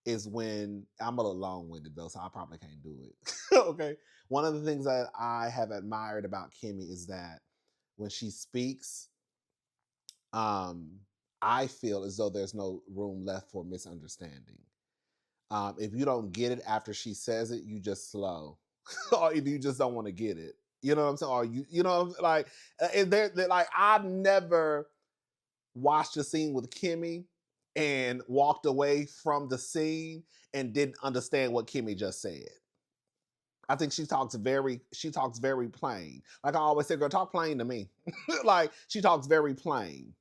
[SPEAKER 1] is when I'm a little long-winded though, so I probably can't do it. Okay. One of the things that I have admired about Kimmy is that when she speaks, I feel as though there's no room left for misunderstanding. If you don't get it after she says it, you just slow, or you just don't want to get it. You know what I'm saying? Or you know, like, they're like I've never watched a scene with Kimmy and walked away from the scene and didn't understand what Kimmy just said. I think she talks very plain. Like I always say, girl, talk plain to me. Like she talks very plain.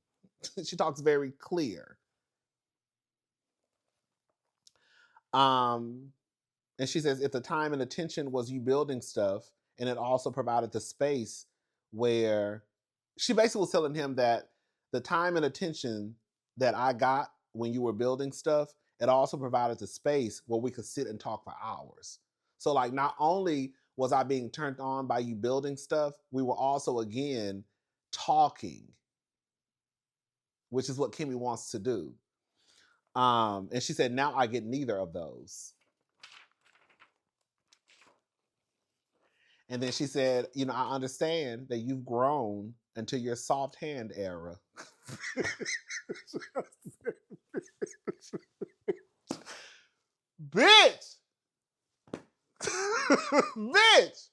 [SPEAKER 1] She talks very clear. And she says, if the time and attention was you building stuff, and it also provided the space where she basically was telling him that the time and attention that I got when you were building stuff, it also provided the space where we could sit and talk for hours. So, like, not only was I being turned on by you building stuff, we were also, again, talking, which is what Kimmy wants to do. And she said, now I get neither of those. And then she said, you know, I understand that you've grown into your soft hand era. Bitch! Bitch!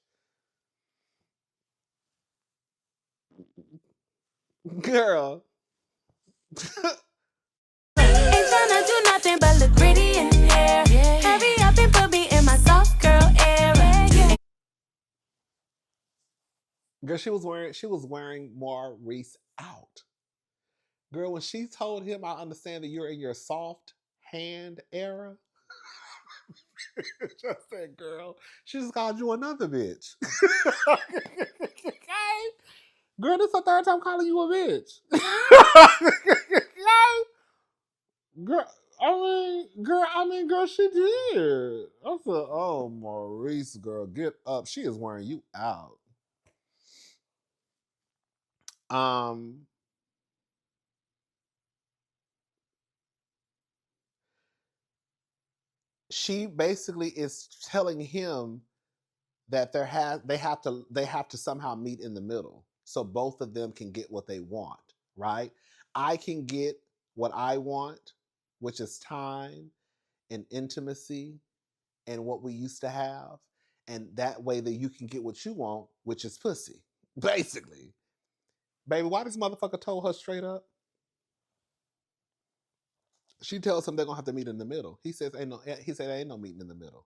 [SPEAKER 1] Girl.
[SPEAKER 2] Ain't tryna do nothing but look pretty in here. Hurry up and put me in my soft girl era.
[SPEAKER 1] Girl, she was wearing Maurice out. Girl, when she told him, I understand that you're in your soft hand era. Just said, girl, she just called you another bitch. Girl, this is the third time calling you a bitch. Girl, girl, she did. I said, oh, Maurice, girl, get up. She is wearing you out. She basically is telling him that they have to somehow meet in the middle so both of them can get what they want, right? I can get what I want, which is time and intimacy and what we used to have, and that way that you can get what you want, which is pussy. Basically. Baby, why this motherfucker told her straight up? She tells him they're gonna have to meet in the middle. He said ain't no meeting in the middle.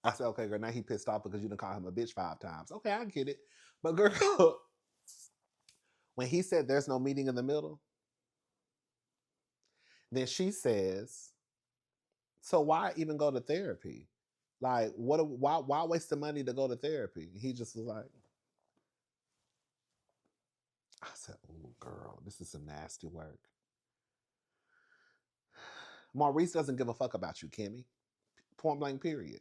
[SPEAKER 1] I said, okay, girl, now he pissed off because you done call him a bitch 5 times. Okay, I get it. But girl, when he said there's no meeting in the middle, then she says, so why even go to therapy? Like, why waste the money to go to therapy? He just was like, I said, oh girl, this is some nasty work. Maurice doesn't give a fuck about you, Kimmy. Point blank, period.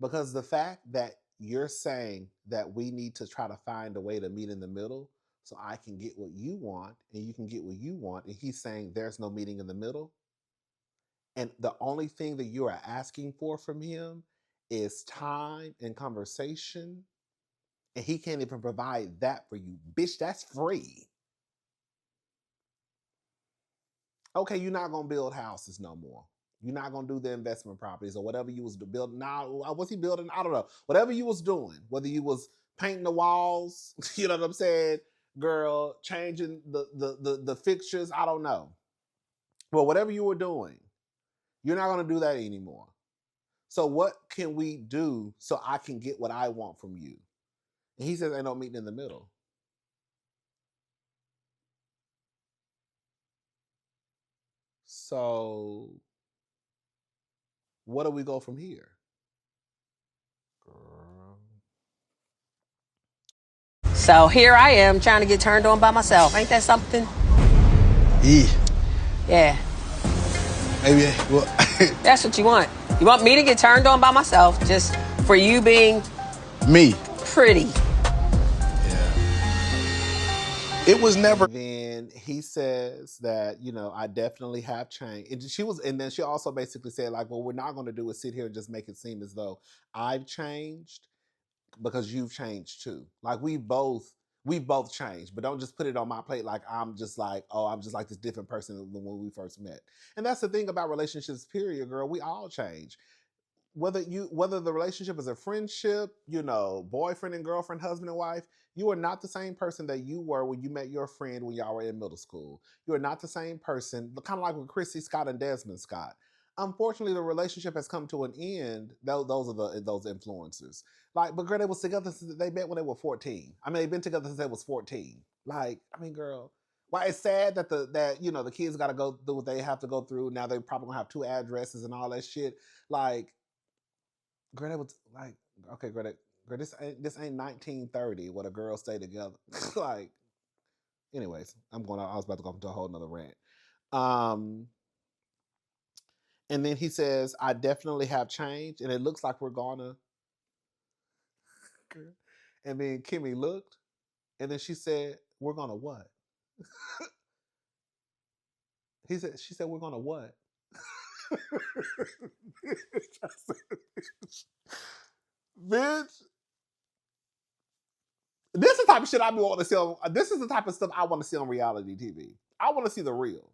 [SPEAKER 1] Because the fact that you're saying that we need to try to find a way to meet in the middle so I can get what you want and you can get what you want, and he's saying there's no meeting in the middle, and the only thing that you are asking for from him is time and conversation, and he can't even provide that for you. Bitch, that's free. Okay, you're not gonna build houses no more. You're not gonna do the investment properties or whatever you was building. Now, what's he building? I don't know. Whatever you was doing, whether you was painting the walls, you know what I'm saying, girl, changing the fixtures. I don't know. But whatever you were doing, you're not gonna do that anymore. So what can we do so I can get what I want from you? And he says, "Ain't no meeting in the middle." So where do we go from here? Girl.
[SPEAKER 3] So here I am trying to get turned on by myself. Ain't that something?
[SPEAKER 4] Yeah.
[SPEAKER 3] Yeah.
[SPEAKER 4] Maybe. Well,
[SPEAKER 3] That's what you want. You want me to get turned on by myself just for you being
[SPEAKER 4] me.
[SPEAKER 3] pretty.
[SPEAKER 4] Yeah. It was never.
[SPEAKER 1] And then he says that, you know, I definitely have changed. And then she also basically said, like, what we're not going to do is sit here and just make it seem as though I've changed because you've changed too. Like we've both changed, but don't just put it on my plate like I'm just like, oh, I'm just like this different person than when we first met. And that's the thing about relationships, period, girl. We all change. Whether the relationship is a friendship, you know, boyfriend and girlfriend, husband and wife, you are not the same person that you were when you met your friend when y'all were in middle school. You are not the same person, kind of like with Chrissy Scott and Desmond Scott. Unfortunately, the relationship has come to an end. Those are those influencers. Like, but girl, they was together since they met when they were 14. I mean, they've been together since they was 14. Like, I mean, girl, Why it's sad that the kids got to go through what they have to go through. Now they probably gonna have 2 addresses and all that shit. Like, girl, that was like, okay, girl, this ain't 1930 where the girls stay together. Like, anyways, I was about to go into a whole nother rant. And then he says, I definitely have changed, and it looks like we're gonna. And then Kimmy looked, and then she said, we're gonna what? She said, we're gonna what? Bitch. This is the type of shit I be wanting to see on. This is the type of stuff I want to see on reality TV. I want to see the real.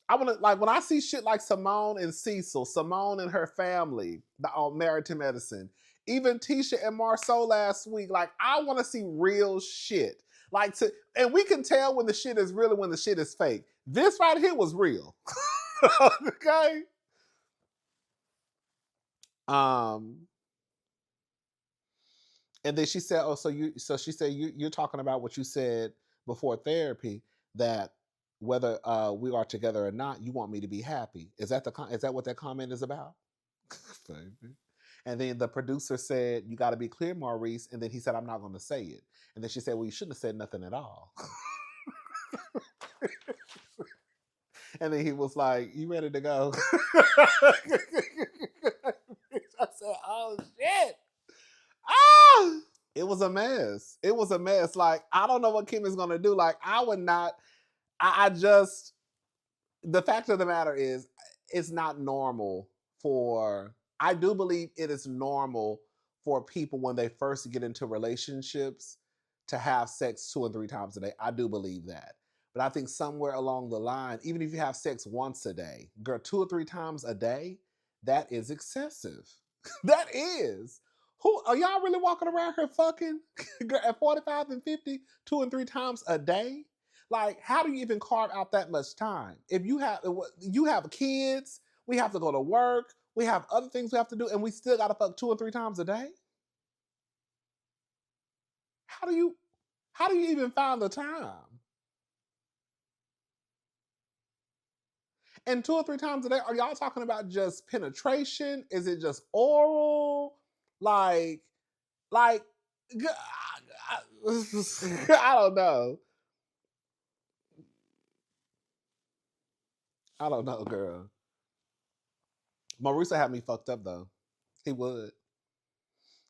[SPEAKER 1] I want to, like, when I see shit like Simone and Cecil, Simone and her family, on Married to Medicine, even Tisha and Marceau last week, like, I want to see real shit. Like, and we can tell when the shit is real and when the shit is fake. This right here was real. Okay? And then she said, "Oh, she said you're talking about what you said before therapy, that whether we are together or not, you want me to be happy. Is that what that comment is about?" And then the producer said, "You got to be clear, Maurice." And then he said, "I'm not going to say it." And then she said, "Well, you shouldn't have said nothing at all." And then he was like, "You ready to go?" I said, "Oh shit." Ah! It was a mess. It was a mess. Like, I don't know what Kim is gonna do. Like, I would not. I just. The fact of the matter is, it's not normal for. I do believe it is normal for people when they first get into relationships to have sex 2 and 3 times a day. I do believe that. But I think somewhere along the line, even if you have sex once a day, girl, 2 or 3 times a day, that is excessive. That is. Who are y'all really walking around here fucking at 45 and 50, 2 and 3 times a day? Like, how do you even carve out that much time? If you have kids, we have to go to work, we have other things we have to do, and we still gotta fuck 2 or 3 times a day? How do you even find the time? And 2 or 3 times a day, are y'all talking about just penetration? Is it just oral? Like, I don't know. I don't know, girl. Maurice had me fucked up, though. He would.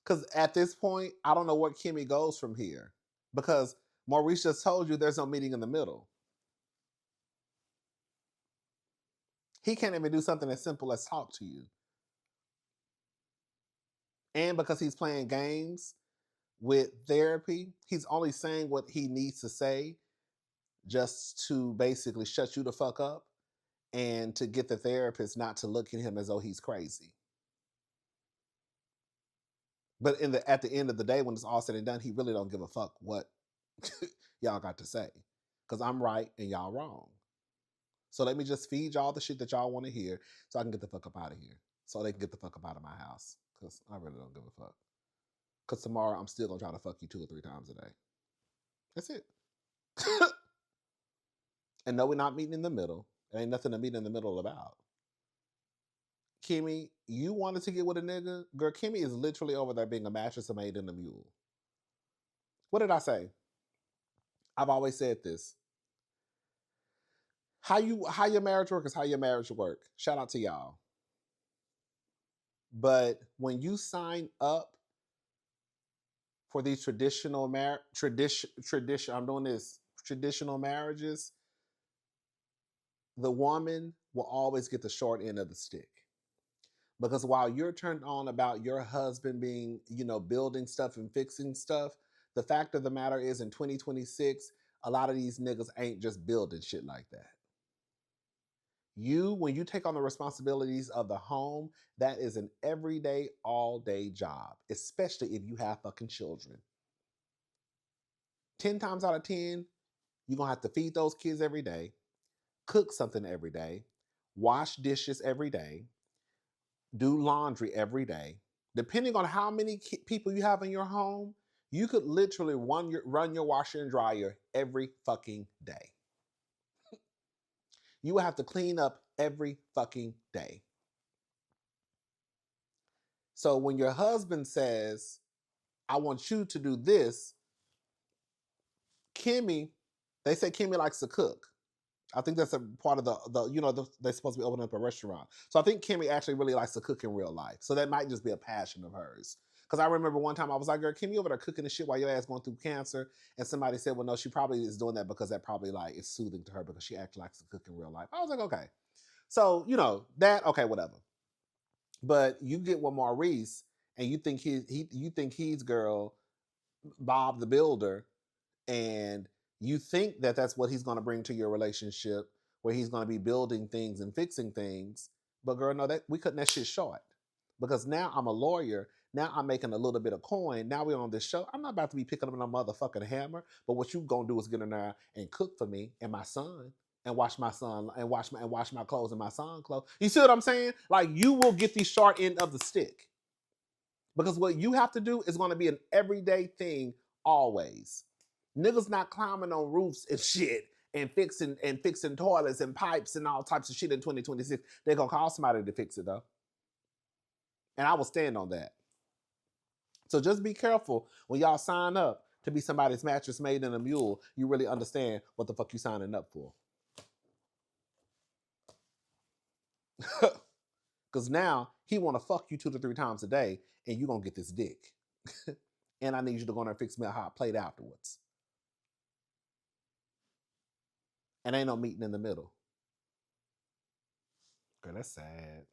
[SPEAKER 1] Because at this point, I don't know where Kimmy goes from here. Because Maurice just told you there's no meeting in the middle. He can't even do something as simple as talk to you. And because he's playing games with therapy, he's only saying what he needs to say just to basically shut you the fuck up and to get the therapist not to look at him as though he's crazy. But at the end of the day, when it's all said and done, he really don't give a fuck what y'all got to say. Because I'm right and y'all wrong. So let me just feed y'all the shit that y'all want to hear so I can get the fuck up out of here. So they can get the fuck up out of my house. Because I really don't give a fuck. Because tomorrow I'm still going to try to fuck you 2 or 3 times a day. That's it. And no, we're not meeting in the middle. There ain't nothing to meet in the middle about. Kimmy, you wanted to get with a nigga? Girl, Kimmy is literally over there being a mattress, a maid, and a mule. What did I say? I've always said this. How your marriage work is how your marriage work. Shout out to y'all. But when you sign up for these traditional marriages, the woman will always get the short end of the stick. Because while you're turned on about your husband being, building stuff and fixing stuff, the fact of the matter is in 2026, a lot of these niggas ain't just building shit like that. When you take on the responsibilities of the home, that is an everyday, all day job, especially if you have fucking children. 10 times out of 10, you're going to have to feed those kids every day, cook something every day, wash dishes every day, do laundry every day. Depending on how many people you have in your home, You could literally run your washer and dryer every fucking day. You would have to clean up every fucking day. So when your husband says, I want you to do this, Kimmy, they say Kimmy likes to cook. I think that's a part of they're supposed to be opening up a restaurant. So I think Kimmy actually really likes to cook in real life. So that might just be a passion of hers. Because I remember one time I was like, girl, Kimmy over there cooking the shit while your ass going through cancer. And somebody said, well, no, she probably is doing that because that probably like is soothing to her because she actually likes to cook in real life. I was like, okay. So, that, okay, whatever. But you get with Maurice and you think he's girl, Bob the Builder, and you think that that's what he's going to bring to your relationship, where he's going to be building things and fixing things. But girl, no, that we cutting that shit short, because now I'm a lawyer. Now I'm making a little bit of coin. Now we're on this show. I'm not about to be picking up a motherfucking hammer. But what you gonna do is get in there and cook for me and my son, and wash my son and wash my clothes and my son's clothes. You see what I'm saying? Like, you will get the short end of the stick, because what you have to do is going to be an everyday thing always. Niggas not climbing on roofs and shit and fixing toilets and pipes and all types of shit in 2026. They're gonna call somebody to fix it though. And I will stand on that. So just be careful when y'all sign up to be somebody's mattress made in a mule. You really understand what the fuck you signing up for. Because now he want to fuck you 2 to 3 times a day, and you gonna get this dick. And I need you to go in there and fix me a hot plate afterwards. And ain't no meeting in the middle. Girl, that's sad.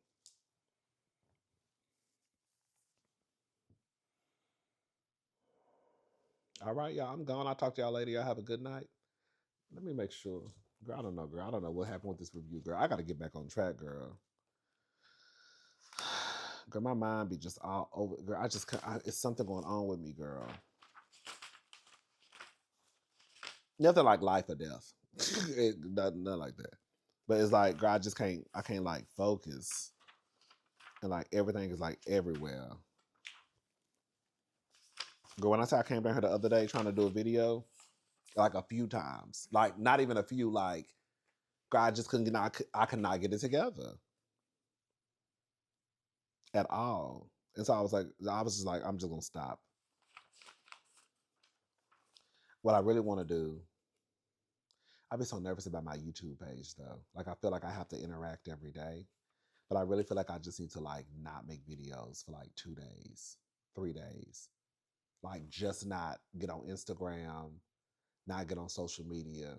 [SPEAKER 1] All right, y'all. I'm gone. I'll talk to y'all later. Y'all have a good night. Let me make sure. Girl, I don't know, girl. I don't know what happened with this review, girl. I got to get back on track, girl. Girl, my mind be just all over. Girl, it's something going on with me, girl. Nothing like life or death. Nothing like that. But it's like, girl, I can't like focus. And like everything is like everywhere. Girl, when I say I came down here the other day trying to do a video, like a few times, like not even a few, like, girl, I just couldn't get, I could not get it together at all. And so I was just like, I'm just gonna stop. What I really want to do, I've been so nervous about my YouTube page though. Like, I feel like I have to interact every day, but I really feel like I just need to like not make videos for like 2 days, 3 days. Like, just not get on Instagram, not get on social media.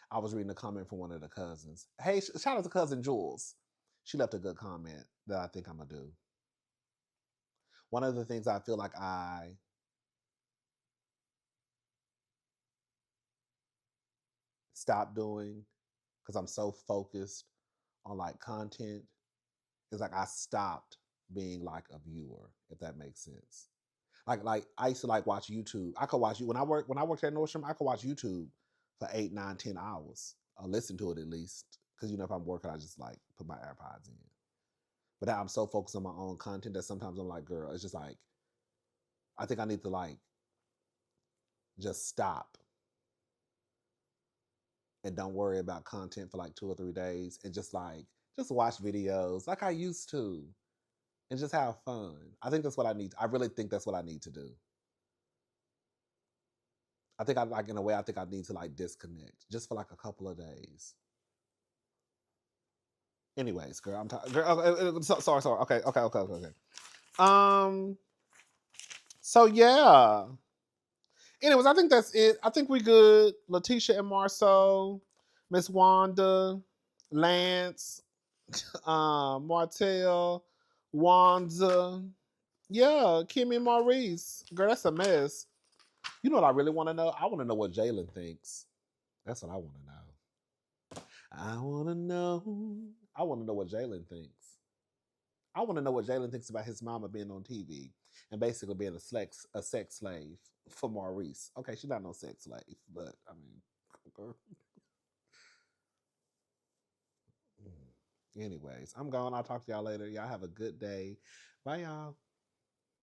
[SPEAKER 1] I was reading a comment from one of the cousins. Hey, shout out to cousin Jules. She left a good comment that I think I'm gonna do. One of the things I feel like I stopped doing, because I'm so focused on like content, is like I stopped being like a viewer, if that makes sense. Like I used to like watch YouTube. I could watch you when I worked at Nordstrom. I could watch YouTube for 8, 9, 10 hours. I'll listen to it at least, because if I'm working, I just like put my AirPods in. But now I'm so focused on my own content that sometimes I'm like, girl, it's just like, I think I need to like just stop and don't worry about content for like 2 or 3 days, and just watch videos like I used to and just have fun. I think that's what I need. I really think that's what I need to do. I think in a way, I think I need to like disconnect just for like a couple of days. Anyways, girl, I'm tired. Girl, sorry. Okay. So yeah. Anyways, I think that's it. I think we good. Tisha and Marceau, Miss Wanda, Lance, Martell, Wanda. Yeah, Kimmy and Maurice. Girl, that's a mess. You know what I really want to know? I want to know what Jalen thinks. That's what I want to know. I want to know. I want to know what Jalen thinks. I want to know what Jalen thinks about his mama being on TV and basically being a sex slave for Maurice. Okay, she's not no sex slave, but I mean, girl. Anyways, I'm gone. I'll talk to y'all later. Y'all have a good day. Bye, y'all.